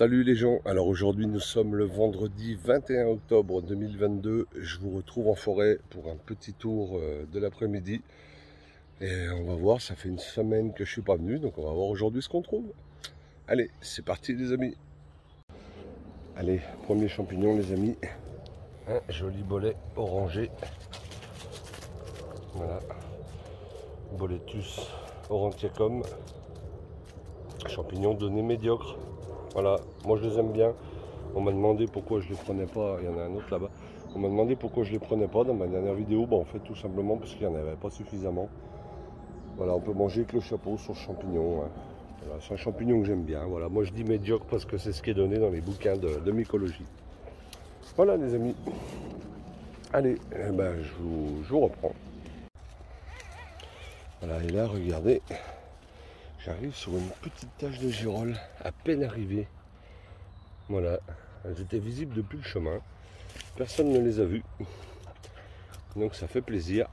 Salut les gens, alors aujourd'hui nous sommes le vendredi 21 octobre 2022, je vous retrouve en forêt pour un petit tour de l'après-midi et on va voir, ça fait une semaine que je suis pas venu, donc on va voir aujourd'hui ce qu'on trouve. Allez, c'est parti les amis. Allez, premier champignon les amis, un joli bolet orangé, voilà, Boletus aurantiacum, champignon donné médiocre. Voilà, moi je les aime bien. On m'a demandé pourquoi je les prenais pas. Il y en a un autre là-bas. On m'a demandé pourquoi je les prenais pas dans ma dernière vidéo. En fait, tout simplement parce qu'il n'y en avait pas suffisamment. Voilà, on peut manger avec le chapeau sur le champignon. Hein. Voilà, c'est un champignon que j'aime bien. Voilà, moi je dis médiocre parce que c'est ce qui est donné dans les bouquins de mycologie. Voilà les amis. Allez, je vous reprends. Voilà, et là, regardez. J'arrive sur une petite tache de girolles, à peine arrivée. Voilà, elles étaient visibles depuis le chemin. Personne ne les a vues. Donc ça fait plaisir.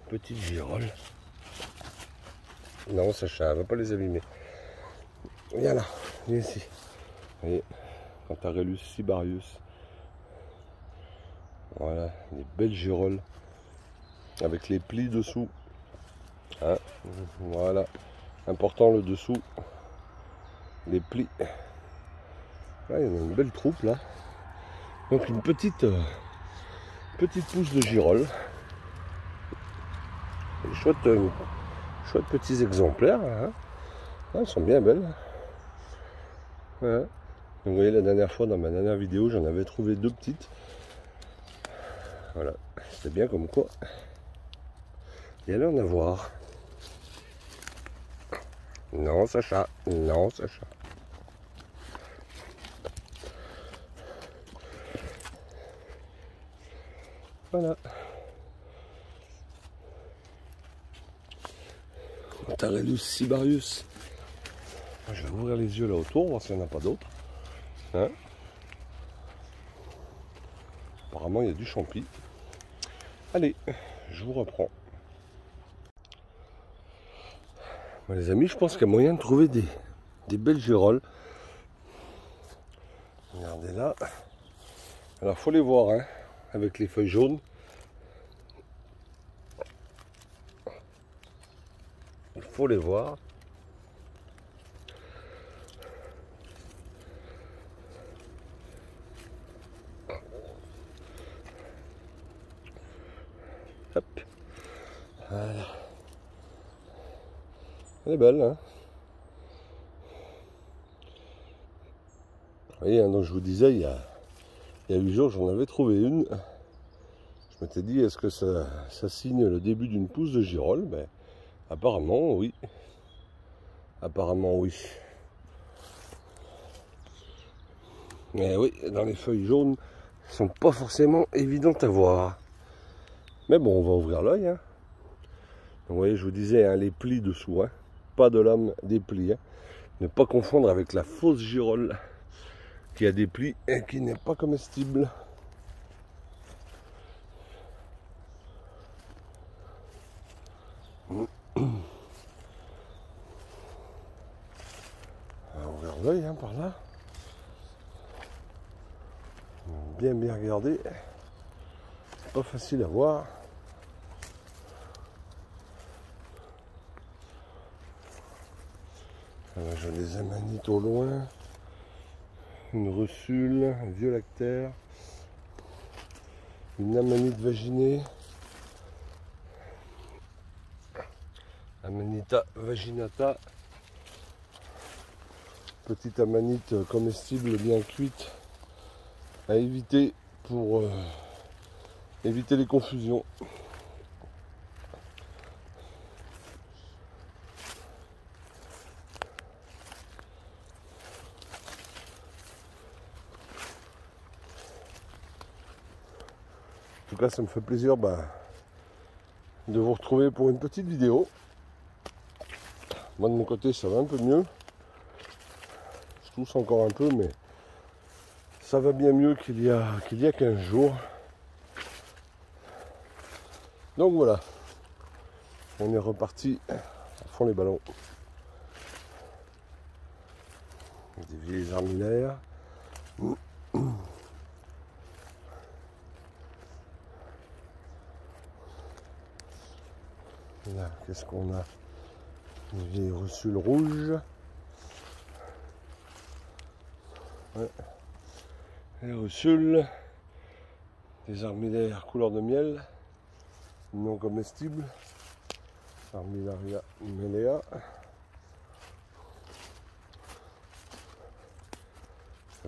Petite girolle. Non, Sacha, elle ne va pas les abîmer. Viens là, viens ici. Vous voyez, Cantarellus cibarius. Voilà, des belles girolles. Avec les plis dessous. Hein, voilà. Important le dessous. Les plis. Là, il y en a une belle troupe là. Donc une petite pousse de girolles. Chouette petits exemplaires. Hein. Elles sont bien belles. Voilà. Donc, vous voyez, la dernière fois, dans ma dernière vidéo, j'en avais trouvé deux petites. Voilà. C'était bien comme quoi. Il y allait en avoir. Non, Sacha. Non, Sacha. Voilà. Cantarellus cibarius. Je vais ouvrir les yeux là autour, voir s'il n'y en a pas d'autres. Hein, apparemment, il y a du champi. Allez, je vous reprends. Bon, les amis, je pense qu'il y a moyen de trouver des belles girolles. Regardez là. Alors, faut les voir, hein, avec les feuilles jaunes. Il faut les voir. Hop. Voilà. Elle est belle, hein. Vous voyez, hein, donc je vous disais, il y a 8 jours, j'en avais trouvé une. Je m'étais dit, est-ce que ça signe le début d'une pousse de girolles? Ben, apparemment, oui. Apparemment, oui. Mais oui, dans les feuilles jaunes, elles ne sont pas forcément évidentes à voir. Mais bon, on va ouvrir l'œil. Hein. Vous voyez, je vous disais, hein, les plis dessous. Hein. Pas de lame, des plis. Hein. Ne pas confondre avec la fausse girolle qui a des plis et qui n'est pas comestible. On va ouvrir l'œil hein, par là. Bien regarder. Pas facile à voir. Alors, j'ai des amanites au loin. Une russule, un violactère. Une amanite vaginée. Amanita vaginata. Petite amanite comestible bien cuite. À éviter pour éviter les confusions. En tout cas, ça me fait plaisir de vous retrouver pour une petite vidéo. Moi, de mon côté, ça va un peu mieux. Je tousse encore un peu, mais ça va bien mieux qu'il y a 15 jours. Donc voilà, on est reparti à fond les ballons. Des vieilles armillaires. Là, qu'est-ce qu'on a? Des vieilles russules rouges. Ouais. Les russules. Des armillaires couleur de miel. Non comestibles. Armillaria melea.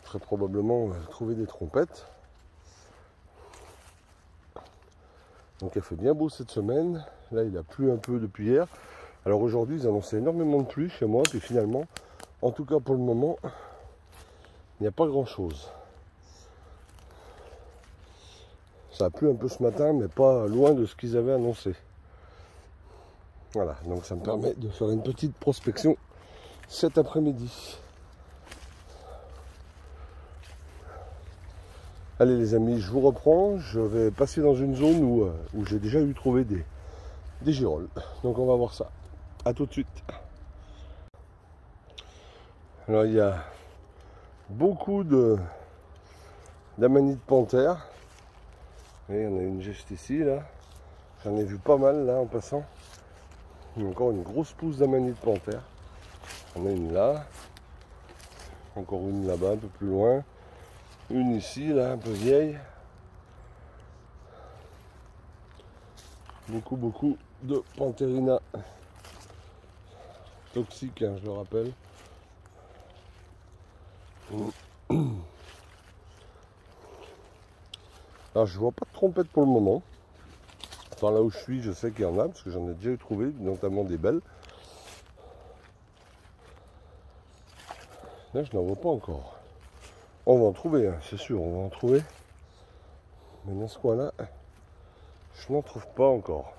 Très probablement on va trouver des trompettes. Donc il fait bien beau cette semaine. Là il a plu un peu depuis hier. Alors aujourd'hui ils annonçaient énormément de pluie chez moi. Puis finalement, en tout cas pour le moment, il n'y a pas grand chose. Ça a plu un peu ce matin, mais pas loin de ce qu'ils avaient annoncé. Voilà, donc ça me permet de faire une petite prospection cet après-midi. Allez les amis, je vous reprends. Je vais passer dans une zone où j'ai déjà trouvé des girolles. Donc on va voir ça. A tout de suite. Alors il y a beaucoup d'amanites panthères. Et il y en a une juste ici là. J'en ai vu pas mal là en passant. Il y a encore une grosse pousse d'amanite panthère. Il y en a une là. Encore une là-bas un peu plus loin. Une ici là, un peu vieille. Beaucoup de Pantherina. Toxique, hein, je le rappelle. Alors je vois pas de trompette pour le moment. Enfin là où je suis, je sais qu'il y en a, parce que j'en ai déjà eu trouvé, notamment des belles. Là je n'en vois pas encore. On va en trouver, hein, c'est sûr, on va en trouver. Mais dans ce coin-là, je n'en trouve pas encore.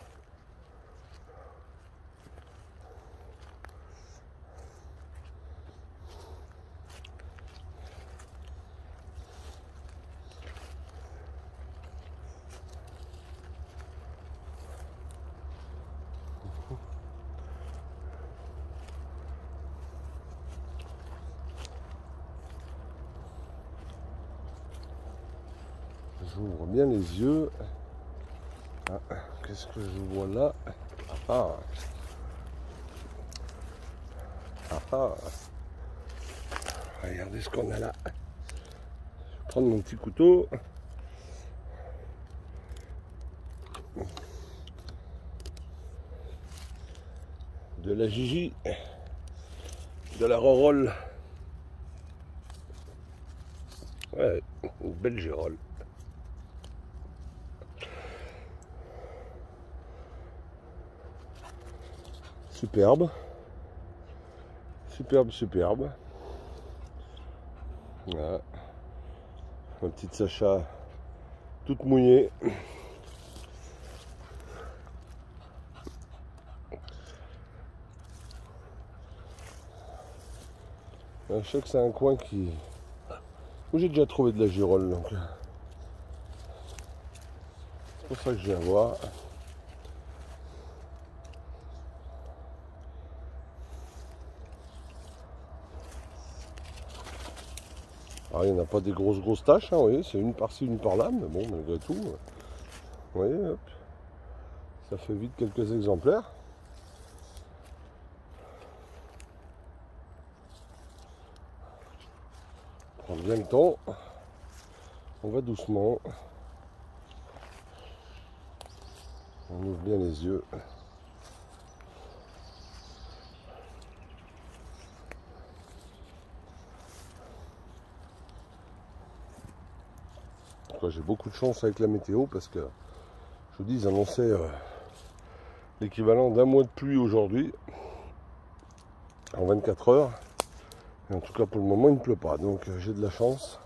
J'ouvre bien les yeux. Ah, qu'est-ce que je vois là? Ah, ah. Regardez ce qu'on a là. Je vais prendre mon petit couteau. De la Gigi. De la Rorolle. Ouais, une belle girole. Superbe. Superbe. Voilà. Ma petite Sacha toute mouillée. Je sais que c'est un coin où j'ai déjà trouvé de la girole, donc c'est pour ça que je viens voir. Alors il n'y en a pas des grosses taches, hein, vous voyez, c'est une par-ci, une par-là, mais bon, malgré tout, vous voyez, hop, ça fait vite quelques exemplaires. On prend bien le temps, on va doucement, on ouvre bien les yeux. J'ai beaucoup de chance avec la météo parce que, je vous dis, ils annonçaient l'équivalent d'un mois de pluie aujourd'hui, en 24 heures. Et en tout cas, pour le moment, il ne pleut pas, donc j'ai de la chance.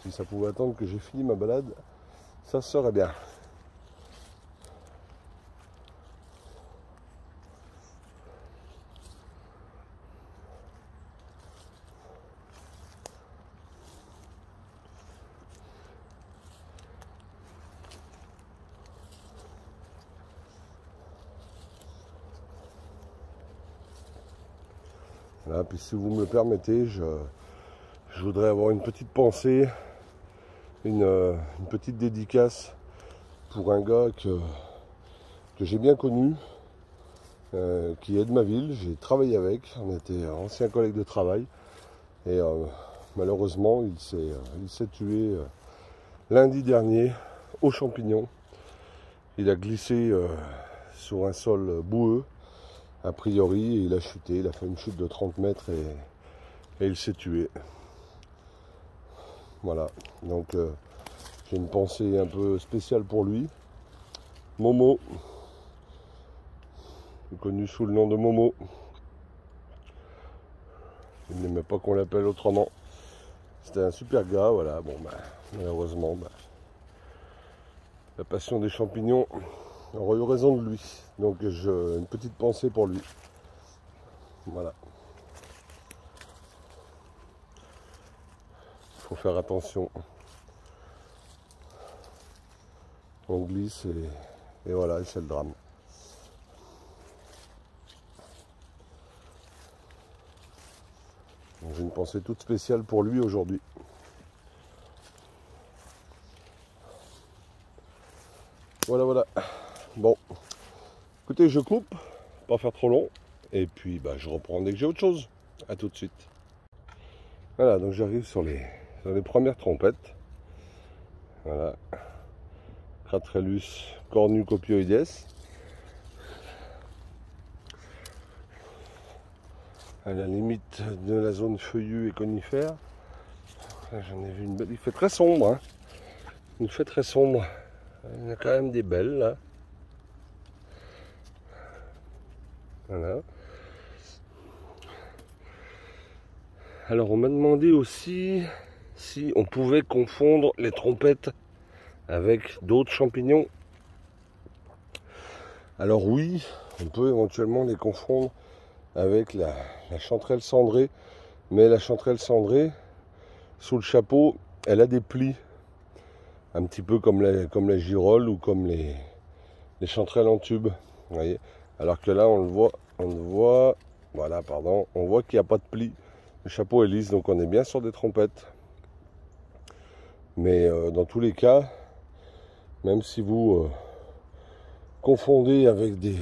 Si ça pouvait attendre que j'ai fini ma balade, ça serait bien. Voilà, puis si vous me le permettez, je voudrais avoir une petite pensée, une petite dédicace pour un gars que j'ai bien connu, qui est de ma ville. J'ai travaillé avec, on était anciens collègues de travail. Et malheureusement, il s'est tué lundi dernier aux champignons. Il a glissé sur un sol boueux, a priori, et il a chuté. Il a fait une chute de 30 mètres et il s'est tué. Voilà, donc j'ai une pensée un peu spéciale pour lui. Momo, connu sous le nom de Momo. Il n'aimait pas qu'on l'appelle autrement. C'était un super gars, voilà. Bon, malheureusement, la passion des champignons aurait eu raison de lui. Donc, une petite pensée pour lui. Voilà. Il faut faire attention. On glisse et voilà, c'est le drame. J'ai une pensée toute spéciale pour lui aujourd'hui. Voilà, voilà. Bon, écoutez, je coupe, pas faire trop long. Et puis, je reprends dès que j'ai autre chose. A tout de suite. Voilà, donc j'arrive sur les premières trompettes. Voilà. Cratrellus cornucopioides. À la limite de la zone feuillue et conifère. Là, j'en ai vu une belle. Il fait très sombre. Hein. Il fait très sombre. Il y en a quand même des belles là. Voilà. Alors on m'a demandé aussi si on pouvait confondre les trompettes avec d'autres champignons. Alors oui, on peut éventuellement les confondre avec la chanterelle cendrée. Mais la chanterelle cendrée, sous le chapeau, elle a des plis. Un petit peu comme la girole ou comme les chanterelles en tube. Vous voyez. Alors que là, on voit, voilà, pardon, on voit qu'il n'y a pas de plis. Le chapeau est lisse, donc on est bien sur des trompettes. Mais dans tous les cas, même si vous confondez avec des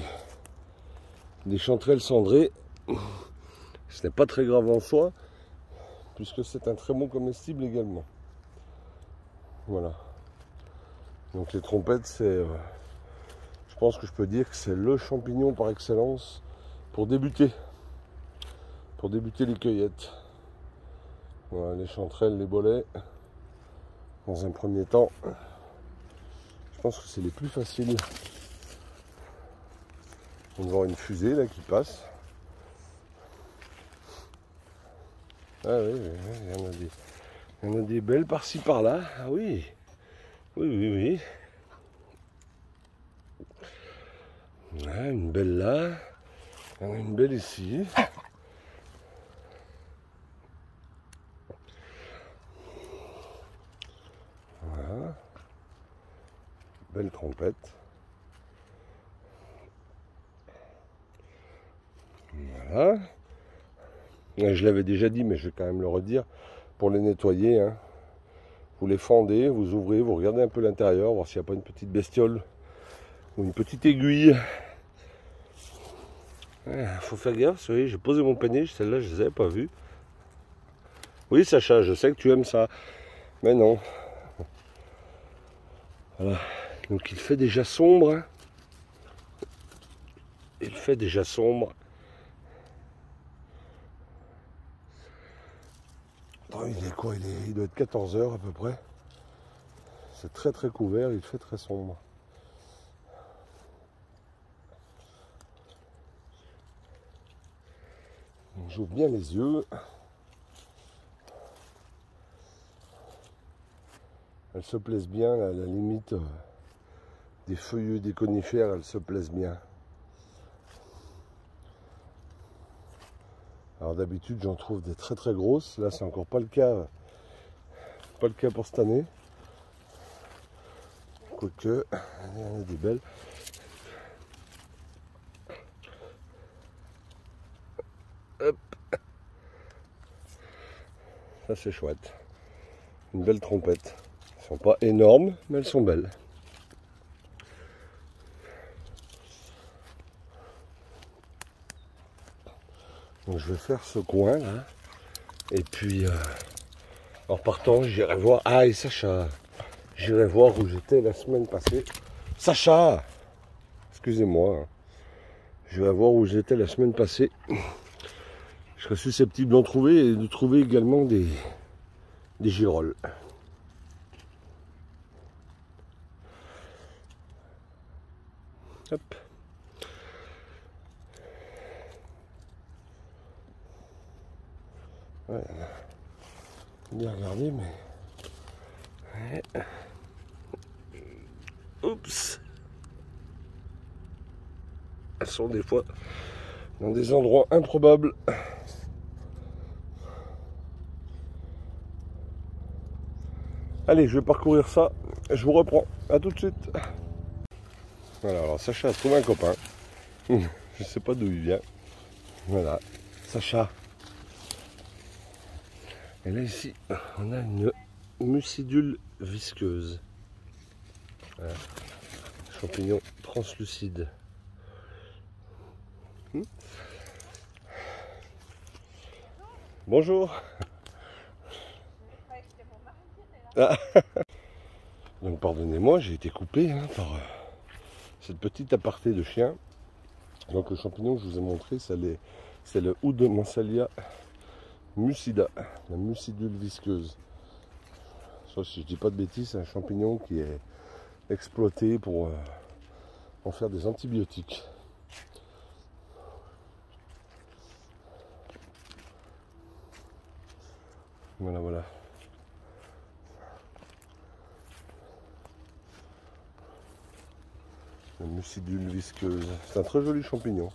chanterelles cendrées, ce n'est pas très grave en soi, puisque c'est un très bon comestible également. Voilà. Donc les trompettes, c'est, je pense que je peux dire que c'est le champignon par excellence pour débuter les cueillettes. Voilà, les chanterelles, les bolets, dans un premier temps, je pense que c'est les plus faciles. On va voir une fusée là qui passe. Ah oui, il y en a des belles par-ci par-là. Ah oui, oui. Ah, une belle là. Il y en a une belle ici. Voilà. Belle trompette. Voilà. Je l'avais déjà dit, mais je vais quand même le redire. Pour les nettoyer, hein, vous les fendez, vous ouvrez, vous regardez un peu l'intérieur, voir s'il n'y a pas une petite bestiole ou une petite aiguille. Faut faire gaffe, vous voyez, j'ai posé mon panier, celle-là je ne les avais pas vues. Oui Sacha, je sais que tu aimes ça, mais non. Voilà, donc il fait déjà sombre. Hein. Il fait déjà sombre. Attends, il est quoi? Il doit être 14 h à peu près. C'est très très couvert, il fait très sombre. J'ouvre bien les yeux. Elles se plaisent bien, à la limite des feuillus, des conifères, elles se plaisent bien. Alors d'habitude j'en trouve des très très grosses. Là c'est encore pas le cas. Pas le cas pour cette année. Quoique, il y en a des belles. Hop. Ça c'est chouette. Une belle trompette. Elles sont pas énormes, mais elles sont belles. Donc je vais faire ce coin là. Et puis en partant, j'irai voir. Ah, et Sacha. J'irai voir où j'étais la semaine passée. Sacha! Excusez-moi. Je vais voir où j'étais la semaine passée. Je serais susceptible d'en trouver et de trouver également des girolles. Hop. Ouais. Bien regardé, mais... Ouais. Oups. Elles sont des fois dans des endroits improbables. Allez, je vais parcourir ça. Je vous reprends. À tout de suite. Voilà, alors Sacha a trouvé un copain. Je ne sais pas d'où il vient. Voilà, Sacha. Et là, ici, on a une mucidule visqueuse. Voilà. Champignon translucide. Bonjour. Ah. Donc pardonnez-moi, j'ai été coupé par cette petite aparté de chien. Donc le champignon que je vous ai montré, c'est le Oudemansalia mucida, la mucidule visqueuse. Ça, si je dis pas de bêtises, c'est un champignon qui est exploité pour en faire des antibiotiques. Voilà, voilà. La mucidule visqueuse. C'est un très joli champignon.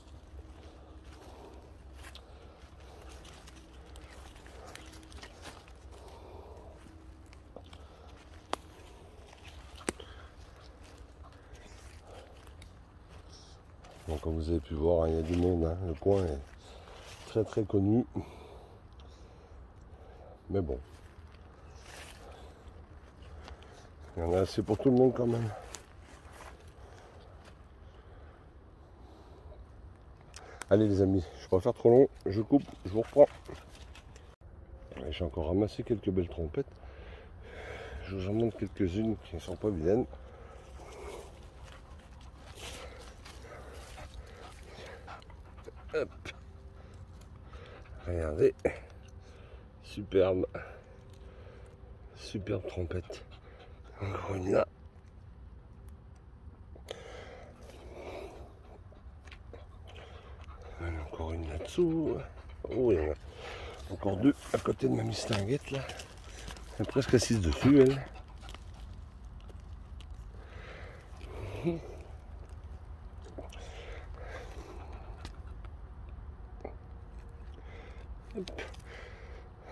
Donc, comme vous avez pu voir, il y a du monde. Hein. Le coin est très très connu. Mais bon. Il y en a assez pour tout le monde quand même. Allez les amis, je ne vais pas faire trop long, je coupe, je vous reprends. J'ai encore ramassé quelques belles trompettes. Je vous en montre quelques-unes qui ne sont pas vilaines. Hop. Regardez. Superbe. Superbe trompette. Encore une là. Encore une là-dessous. Oh, il y en a encore deux à côté de ma mistinguette là. Elle est presque assise dessus elle.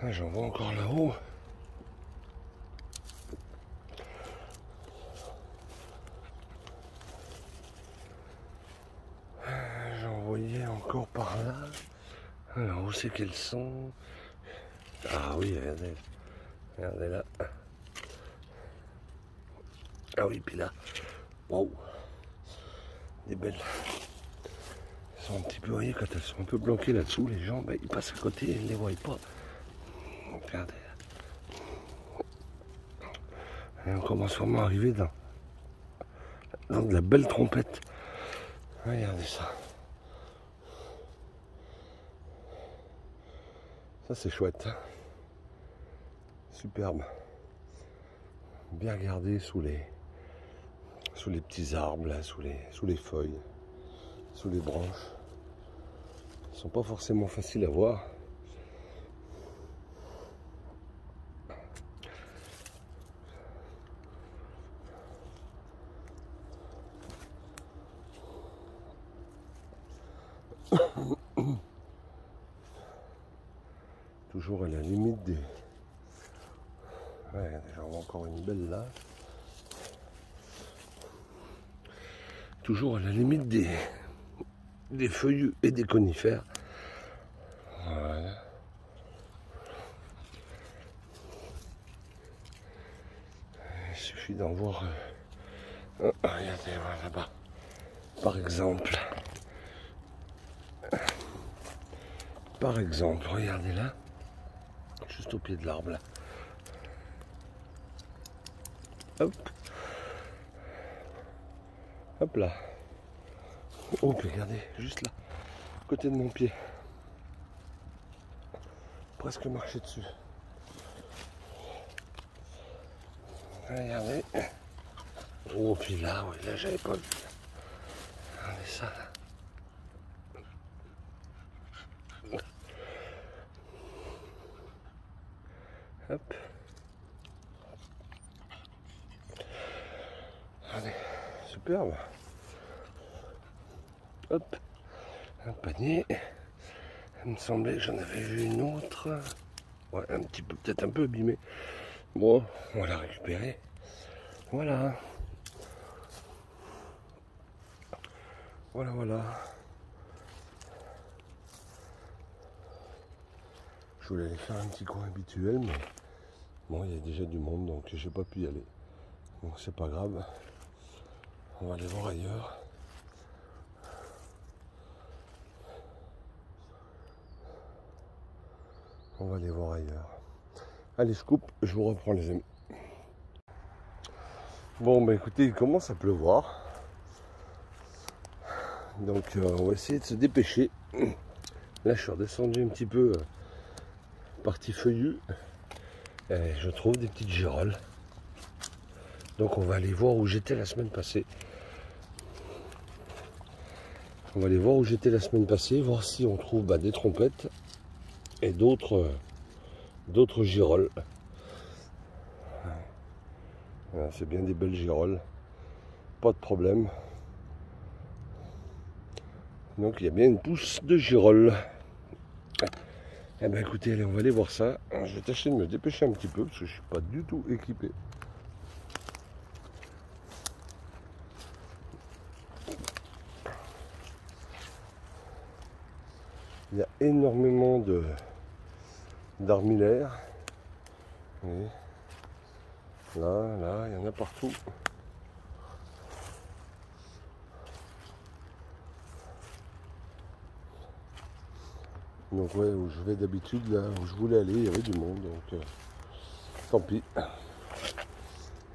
Ah, j'en vois encore là-haut. J'en voyais encore par là. Alors où c'est qu'elles sont? Ah oui, regardez. Regardez là. Ah oui, puis là. Waouh. Des belles. Elles sont un petit peu, vous voyez, quand elles sont un peu bloquées là-dessous, les gens, ben, ils passent à côté, ils ne les voient pas. Regardez. Et on commence vraiment à arriver dans de la belle trompette. Regardez ça. Ça c'est chouette. Hein. Superbe. Bien regardé sous les petits arbres, là, sous les feuilles, sous les branches. Ils ne sont pas forcément faciles à voir. Toujours à la limite des... Ouais, j'en vois encore une belle là. Toujours à la limite des feuillus et des conifères. Voilà. suffit d'en voir. Regardez, voilà, là-bas. Par exemple. Regardez là. Juste au pied de l'arbre là. Hop. Hop là. Oh, puis regardez, juste là. À côté de mon pied. Presque marché dessus. Regardez. Oh, puis là, oui, là j'avais pas vu. Regardez ça là. Hop. Allez, superbe. Hop. Un panier. Il me semblait que j'en avais vu une autre. Ouais, un petit peu, peut-être un peu abîmée. Bon, on va la récupérer. Voilà. Voilà. Je voulais aller faire un petit coin habituel, mais bon, il y a déjà du monde, donc j'ai pas pu y aller. Donc c'est pas grave. On va aller voir ailleurs. On va aller voir ailleurs. Allez, je coupe, je vous reprends les amis. Bon, bah écoutez, il commence à pleuvoir. Donc on va essayer de se dépêcher. Là, je suis redescendu un petit peu, partie feuillue. Et je trouve des petites girolles. Donc on va aller voir où j'étais la semaine passée. Voir si on trouve des trompettes et d'autres girolles. Voilà, c'est bien des belles girolles, pas de problème. Donc il y a bien une pousse de girolles. Eh ben écoutez, allez, on va aller voir ça. Je vais tâcher de me dépêcher un petit peu parce que je suis pas du tout équipé. Il y a énormément d'armillaires. Là, il y en a partout. Donc ouais, où je vais d'habitude, là où je voulais aller, il y avait du monde, donc tant pis.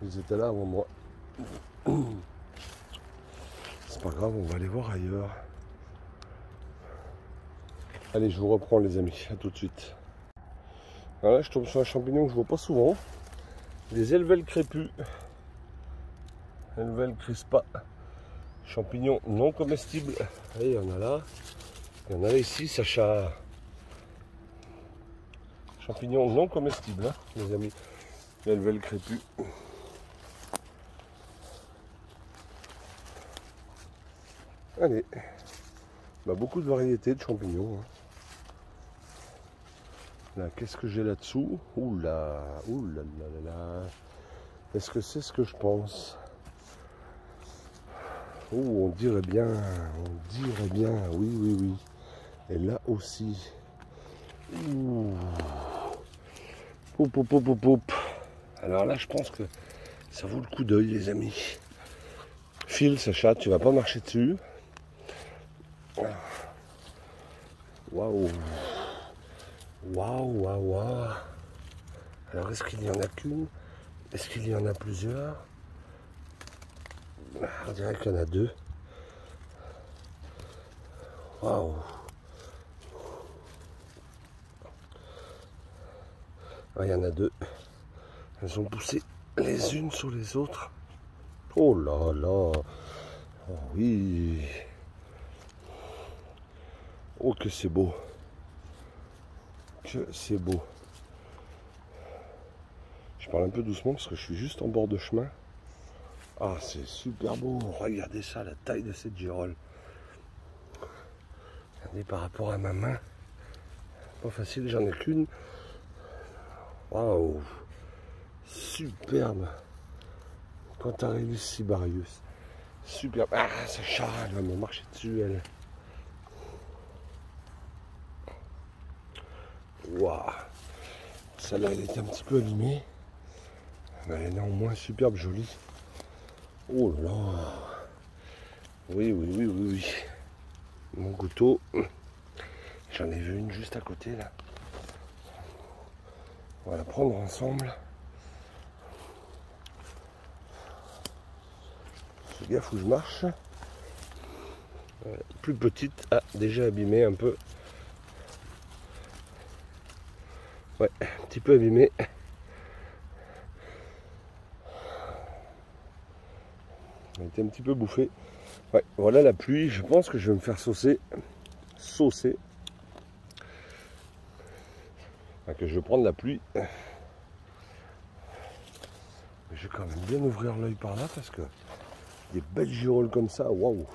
Ils étaient là avant moi. C'est pas grave, on va aller voir ailleurs. Allez, je vous reprends les amis, à tout de suite. Voilà, je tombe sur un champignon que je vois pas souvent. Les Helvelles crépus. Helvelles crispa. Champignons non comestibles. Et il y en a là. Il y en a là ici, Sacha. Champignons non comestibles, hein, les amis. Helvelles crépus. Allez. Beaucoup de variétés de champignons. Hein. Là, qu'est-ce que j'ai là-dessous? Ouh là là. Est-ce que c'est ce que je pense? Oh, on dirait bien, oui. Et là aussi. Ouh. Poup. Alors là, je pense que ça vaut le coup d'œil, les amis. File, Sacha, tu vas pas marcher dessus. Waouh. Alors, est-ce qu'il y en a qu'une? Est-ce qu'il y en a plusieurs? On dirait qu'il y en a deux. Waouh. Il y en a deux. Elles ont poussé les unes sur les autres. Oh là là. Oh oui. Oh que c'est beau. Je parle un peu doucement parce que je suis juste en bord de chemin. Ah, c'est super beau. Regardez ça, la taille de cette girole. Regardez par rapport à ma main. Pas facile, j'en ai qu'une. Waouh. Superbe. Cantarellus cibarius. Superbe. Ah, Sacha, elle va me marcher dessus, elle. Waouh. Celle-là, elle était un petit peu abîmée. Elle est néanmoins superbe, jolie. Oh là là. Oui, oui, oui, oui, oui. Mon couteau. J'en ai vu une juste à côté là. On va la prendre ensemble. Fais gaffe où je marche. Plus petite, déjà abîmée un peu. Ouais, un petit peu abîmée. Elle était un petit peu bouffée. Ouais, voilà la pluie. Je pense que je vais me faire saucer. Enfin, que je vais prendre la pluie. Je vais quand même bien ouvrir l'œil par là parce que des belles girolles comme ça, waouh!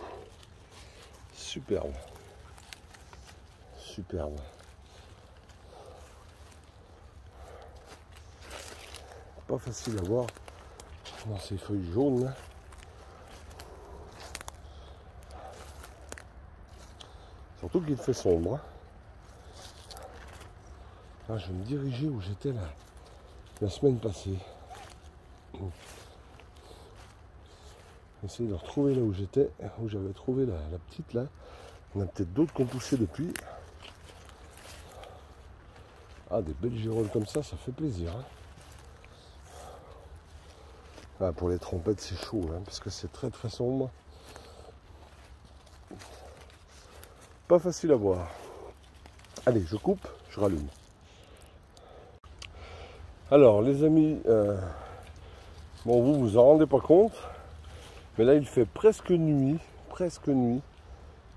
Superbe. Superbe. Pas facile à voir dans ces feuilles jaunes là. Surtout qu'il fait sombre. Ah, je vais me diriger où j'étais la semaine passée. Essayer de retrouver là où j'étais, où j'avais trouvé la petite là. On a peut-être d'autres qui ont poussé depuis. Ah, des belles girolles comme ça fait plaisir. Hein. Ah, pour les trompettes, c'est chaud, hein, parce que c'est très très sombre. Pas facile à voir. Allez, je coupe, je rallume. Alors, les amis, bon, vous vous en rendez pas compte, mais là, il fait presque nuit,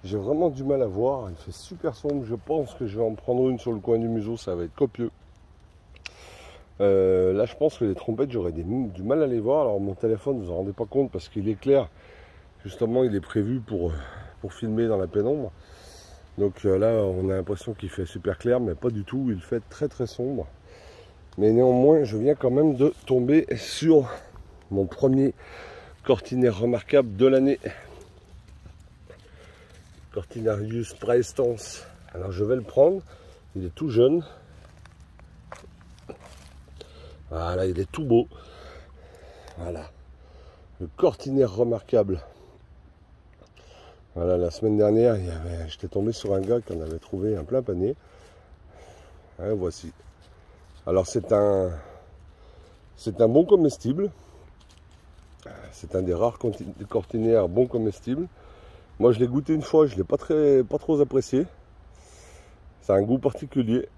J'ai vraiment du mal à voir, il fait super sombre. Je pense que je vais en prendre une sur le coin du museau, ça va être copieux. Là, je pense que les trompettes, j'aurais du mal à les voir. Alors, mon téléphone, vous en rendez pas compte parce qu'il éclaire. Justement, il est prévu pour filmer dans la pénombre. Donc là, on a l'impression qu'il fait super clair, mais pas du tout. Il fait très très sombre. Mais néanmoins, je viens quand même de tomber sur mon premier cortinaire remarquable de l'année. Cortinarius praestans. Alors, je vais le prendre. Il est tout jeune. Voilà, il est tout beau. Voilà. Le cortinaire remarquable. Voilà, la semaine dernière, j'étais tombé sur un gars qui en avait trouvé un plein panier. Hein, voici. Alors c'est un bon comestible. C'est un des rares cortinaires bons comestibles. Moi je l'ai goûté une fois, je ne l'ai pas trop apprécié. C'est un goût particulier.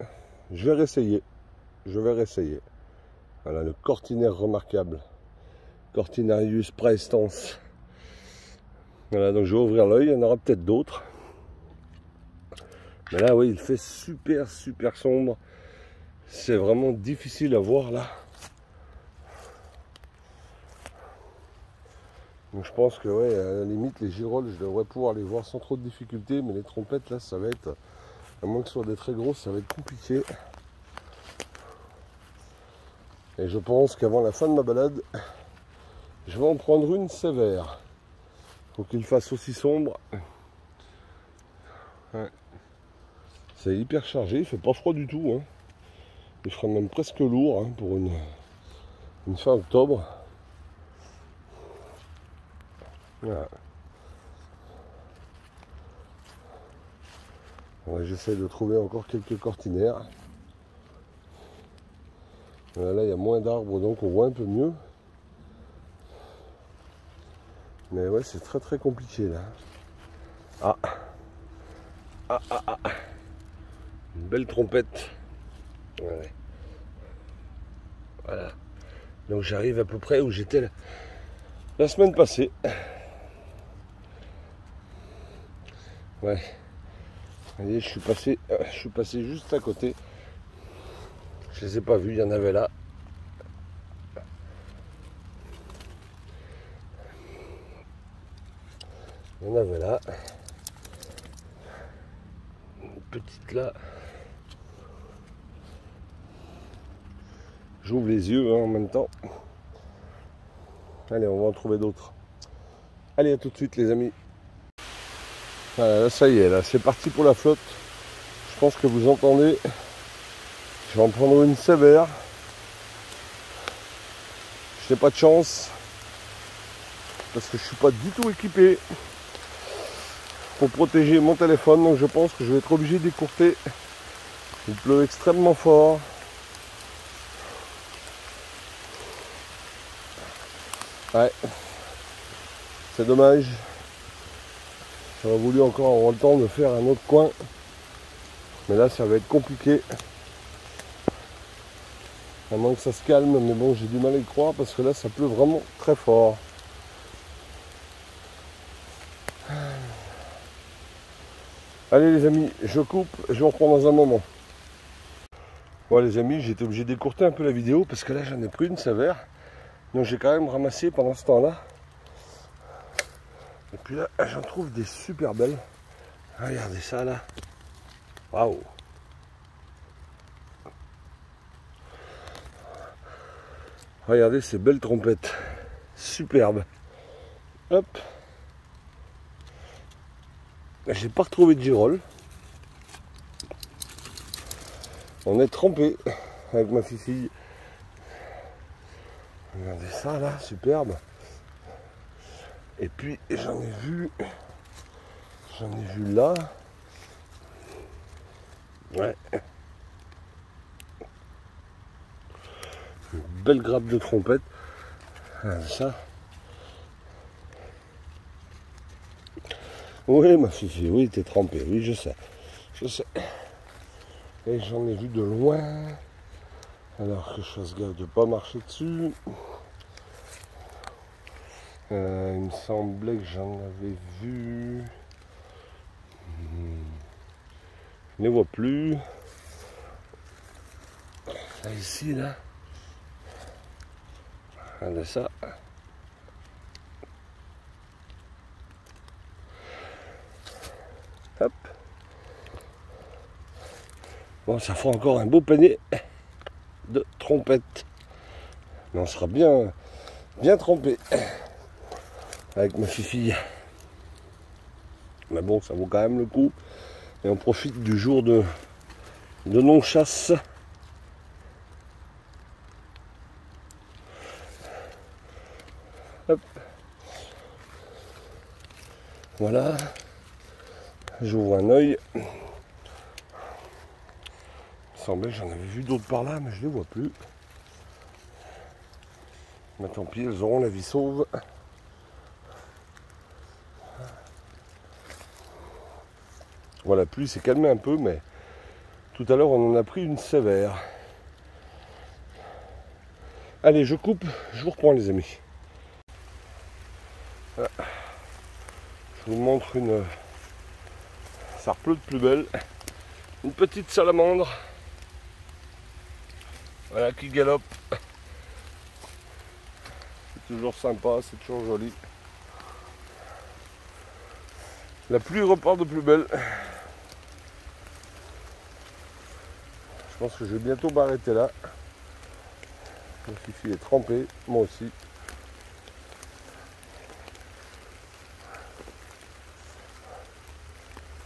Je vais réessayer. Voilà le cortinaire remarquable. Cortinarius praestans. Voilà, donc je vais ouvrir l'œil, il y en aura peut-être d'autres. Mais là, oui, il fait super sombre. C'est vraiment difficile à voir là. Donc je pense que, ouais, à la limite, les girolles, je devrais pouvoir les voir sans trop de difficulté. Mais les trompettes, là, ça va être, à moins que ce soit des très grosses, ça va être compliqué. Et je pense qu'avant la fin de ma balade, je vais en prendre une sévère. Faut qu'il fasse aussi sombre. Ouais. C'est hyper chargé, il fait pas froid du tout. Hein. Il fera même presque lourd hein, pour une fin octobre. Voilà. J'essaie de trouver encore quelques cortinaires. Voilà, là il y a moins d'arbres donc on voit un peu mieux. Mais ouais, c'est très compliqué là. Une belle trompette. Ouais. Voilà. Donc j'arrive à peu près où j'étais la semaine passée. Ouais. Vous voyez, je suis passé juste à côté. Je les ai pas vus, il y en avait là. Il y en avait là. Une petite là. J'ouvre les yeux hein, en même temps. Allez, on va en trouver d'autres. Allez, à tout de suite les amis. Voilà, là, ça y est, là, c'est parti pour la flotte. Je pense que vous entendez. Je vais en prendre une sévère. Je n'ai pas de chance parce que je suis pas du tout équipé pour protéger mon téléphone, donc je pense que je vais être obligé d'écourter. Il pleut extrêmement fort. Ouais, c'est dommage. J'aurais voulu encore avoir le temps de faire un autre coin, mais là ça va être compliqué. À moins que ça se calme, mais bon, j'ai du mal à y croire parce que là ça pleut vraiment très fort. Allez les amis, je coupe, je vous reprends dans un moment. Bon les amis, j'ai été obligé d'écourter un peu la vidéo parce que là j'en ai pris une sévère. Donc j'ai quand même ramassé pendant ce temps-là. Et puis là, j'en trouve des super belles. Regardez ça là. Waouh. Regardez ces belles trompettes. Superbes. Hop. J'ai pas retrouvé de girolles. On est trempé avec ma fille. Regardez ça là, superbe. Et puis j'en ai vu là. Ouais. Une belle grappe de trompette. Regardez ça. Oui ma fille, oui t'es trempé, oui je sais. Je sais. Et j'en ai vu de loin. Alors que je fasse gaffe de ne pas marcher dessus. Il me semblait que j'en avais vu. Je ne les vois plus. Là, ici, là. Regardez ça. Hop. Bon, ça fera encore un beau panier de trompettes. Mais on sera bien trempé avec ma fille. Mais bon, ça vaut quand même le coup. Et on profite du jour de non-chasse. Hop. Voilà. J'ouvre un œil. Il me semblait que j'en avais vu d'autres par là, mais je ne les vois plus. Mais tant pis, elles auront la vie sauve. Voilà, la pluie s'est calmée un peu, mais tout à l'heure on en a pris une sévère. Allez, je coupe, je vous reprends les amis. Voilà. Je vous montre une... Ça repleut de plus belle. Une petite salamandre. Voilà, qui galope. C'est toujours sympa, c'est toujours joli. La pluie repart de plus belle. Je pense que je vais bientôt m'arrêter là. Ma fille est trempée, moi aussi.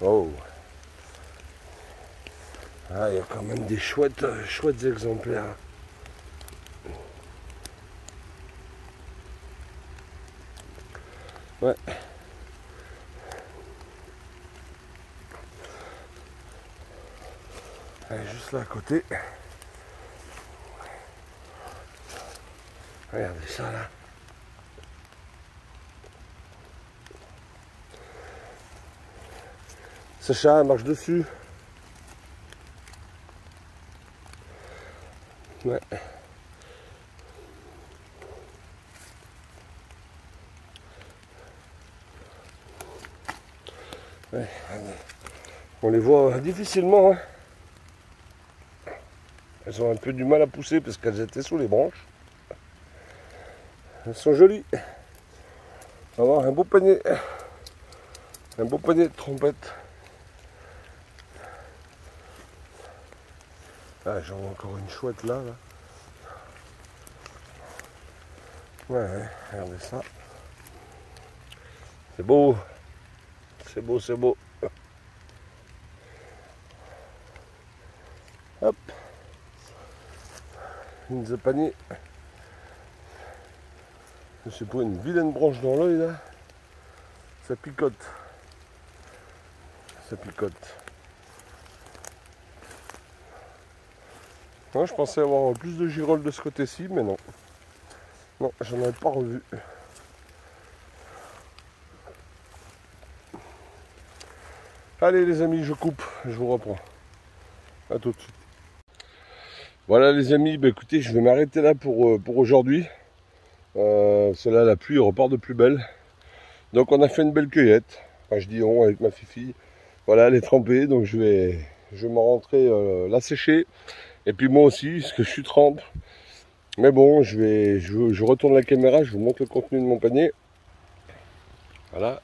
Oh. Ah, il y a quand même des chouettes exemplaires. Ouais. Elle est juste là à côté. Regardez ça là. Sacha marche dessus. Ouais. Ouais. On les voit difficilement. Hein. Elles ont un peu du mal à pousser parce qu'elles étaient sous les branches. Elles sont jolies. On va avoir un beau panier de trompettes. Ah, j'en vois encore une chouette là. Ouais, regardez ça. C'est beau. C'est beau, c'est beau. Hop. Une de panier. Je me suis pris une vilaine branche dans l'œil là. Ça picote. Ça picote. Non, je pensais avoir plus de girolles de ce côté-ci, mais non. Non, j'en avais pas revu. Allez les amis, je coupe, je vous reprends. A tout de suite. Voilà les amis, bah, écoutez, je vais m'arrêter là pour aujourd'hui. Cela, la pluie repart de plus belle. Donc on a fait une belle cueillette. Enfin, je dis on avec ma fifi. Voilà, elle est trempée, donc je vais m'en rentrer la sécher. Et puis moi aussi, parce que je suis trempe. Mais bon, je retourne la caméra, je vous montre le contenu de mon panier. Voilà.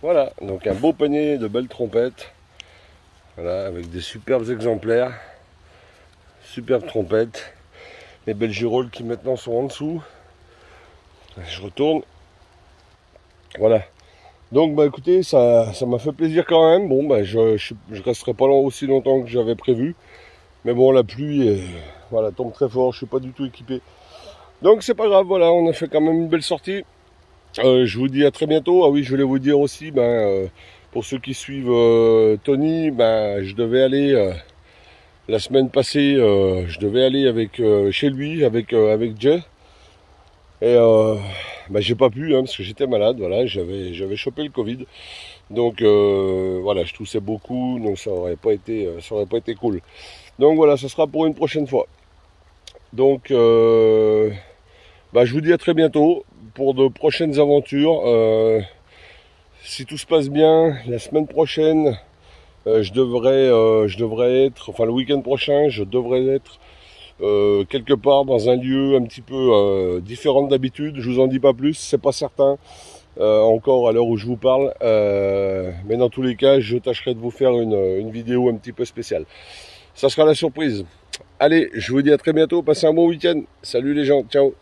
Voilà, donc un beau panier de belles trompettes. Voilà, avec des superbes exemplaires. Superbes trompettes. Les belles girolles qui maintenant sont en dessous. Je retourne. Voilà. Donc bah écoutez, ça m'a fait plaisir quand même. Bon bah je resterai pas aussi longtemps que j'avais prévu. Mais bon, la pluie voilà, tombe très fort, je suis pas du tout équipé. Donc c'est pas grave, voilà, on a fait quand même une belle sortie. Je vous dis à très bientôt. Ah oui, je voulais vous dire aussi, pour ceux qui suivent Tony, je devais aller la semaine passée, je devais aller avec chez lui, avec Jay. Et j'ai pas pu, hein, parce que j'étais malade, voilà, j'avais chopé le Covid. Donc voilà, je toussais beaucoup, donc ça aurait pas été cool. Donc voilà, ça sera pour une prochaine fois. Donc je vous dis à très bientôt pour de prochaines aventures. Si tout se passe bien, la semaine prochaine, je devrais être, enfin le week-end prochain, je devrais être quelque part dans un lieu un petit peu différent d'habitude. Je vous en dis pas plus, c'est pas certain encore à l'heure où je vous parle. Mais dans tous les cas, je tâcherai de vous faire une vidéo un petit peu spéciale. Ça sera la surprise. Allez, je vous dis à très bientôt, passez un bon week-end. Salut les gens, ciao.